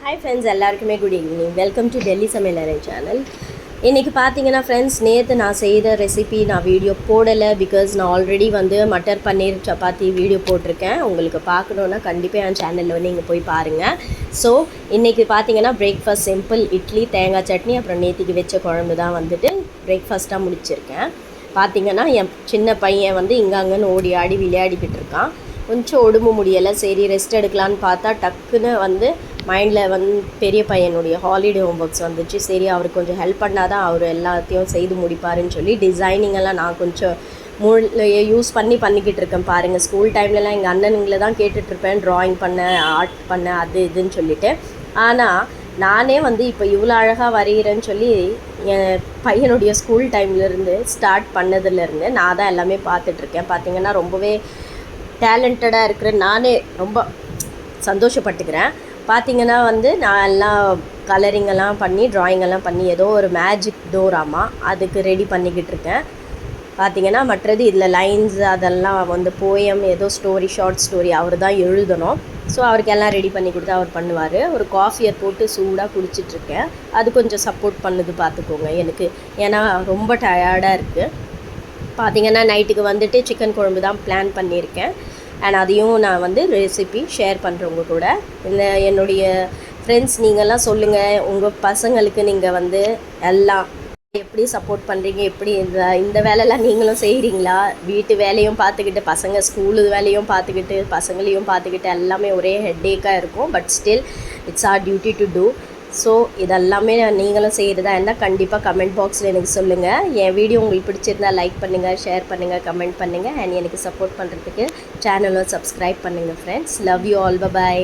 Hi friends, எல்லாருக்குமே good evening. Welcome to Delhi சமையலறை channel. இன்றைக்கி பார்த்தீங்கன்னா ஃப்ரெண்ட்ஸ், நேற்று நான் செய்த ரெசிபி நான் வீடியோ போடலை. பிகாஸ் நான் ஆல்ரெடி மட்டர் பன்னீர் சப்பாத்தி வீடியோ போட்டிருக்கேன். உங்களுக்கு பார்க்கணுன்னா கண்டிப்பாக என் சேனலில் நீங்கள் போய் பாருங்கள். ஸோ இன்றைக்கி பார்த்தீங்கன்னா பிரேக்ஃபாஸ்ட் சிம்பிள் இட்லி, தேங்காய் சட்னி, அப்புறம் நேற்றுக்கு வச்ச குழம்பு தான் பிரேக்ஃபாஸ்ட்டாக முடிச்சிருக்கேன். பார்த்திங்கன்னா என் சின்ன பையன் இங்கங்கன்னு ஓடி ஆடி விளையாடிக்கிட்டு இருக்கான். கொஞ்சம் உடம்பு முடியலை, சரி ரெஸ்ட் எடுக்கலான்னு பார்த்தா டக்குன்னு மைண்டில் பெரிய பையனுடைய ஹாலிடே ஹோம்ஒர்க்ஸ் வந்துச்சு. சரி அவருக்கு கொஞ்சம் ஹெல்ப் பண்ணால் தான் அவர் எல்லாத்தையும் செய்து முடிப்பாருன்னு சொல்லி டிசைனிங்கெல்லாம் நான் கொஞ்சம் யூஸ் பண்ணிக்கிட்டு இருக்கேன். பாருங்கள், ஸ்கூல் டைம்லலாம் எங்கள் அண்ணனுங்களை தான் கேட்டுட்ருப்பேன், ட்ராயிங் பண்ண, ஆர்ட் பண்ண, அது இதுன்னு சொல்லிவிட்டு. ஆனால் நானே இப்போ இவ்வளோ அழகாக வரைகிறேன்னு சொல்லி என் பையனுடைய ஸ்கூல் டைம்லேருந்து ஸ்டார்ட் பண்ணதுலேருந்து நான் தான் எல்லாமே பார்த்துட்ருக்கேன். பார்த்திங்கன்னா ரொம்பவே டேலண்டடாக இருக்கிற நானே ரொம்ப சந்தோஷப்பட்டுக்கிறேன். பார்த்திங்கன்னா நான் எல்லாம் கலரிங்கெல்லாம் பண்ணி, ட்ராயிங்கெல்லாம் பண்ணி, ஏதோ ஒரு மேஜிக் டோராமா அதுக்கு ரெடி பண்ணிக்கிட்டு இருக்கேன். பார்த்திங்கன்னா மற்றது இதில் லைன்ஸ் அதெல்லாம் போயம், ஏதோ ஸ்டோரி, ஷார்ட் ஸ்டோரி அவர் தான் எழுதணும். ஸோ அவருக்கு எல்லாம் ரெடி பண்ணி கொடுத்து அவர் பண்ணுவார். ஒரு காஃபியை போட்டு சூடாக குடிச்சிட்ருக்கேன். அது கொஞ்சம் சப்போர்ட் பண்ணுது பார்த்துக்கோங்க எனக்கு, ஏன்னா ரொம்ப டயர்டாக இருக்குது. பார்த்திங்கன்னா நைட்டுக்கு சிக்கன் குழம்பு தான் பிளான் பண்ணியிருக்கேன். அண்ட் அதையும் நான் ரெசிபி ஷேர் பண்ணுறவங்க கூட. இல்லை என்னுடைய ஃப்ரெண்ட்ஸ், நீங்கள்லாம் சொல்லுங்கள், உங்கள் பசங்களுக்கு நீங்கள் எல்லாம் எப்படி சப்போர்ட் பண்ணுறீங்க, எப்படி இந்த வேலைலாம் நீங்களும் செய்கிறீங்களா? வீட்டு வேலையும் பார்த்துக்கிட்டு, பசங்க ஸ்கூலு வேலையும் பார்த்துக்கிட்டு, பசங்களையும் பார்த்துக்கிட்டு, எல்லாமே ஒரே ஹெட்டேக்காக இருக்கும். But still it's our duty to do. So இதெல்லாமே நீங்களும் செய்கிறதா இருந்தால் கண்டிப்பாக கமெண்ட் பாக்ஸில் எனக்கு சொல்லுங்கள். என் வீடியோ உங்களுக்கு பிடிச்சிருந்தால் லைக் பண்ணுங்கள், ஷேர் பண்ணுங்கள், கமெண்ட் பண்ணுங்கள். அண்ட் எனக்கு சப்போர்ட் பண்ணுறதுக்கு சேனலும் சப்ஸ்கிரைப் பண்ணுங்கள் friends. Love you all. By.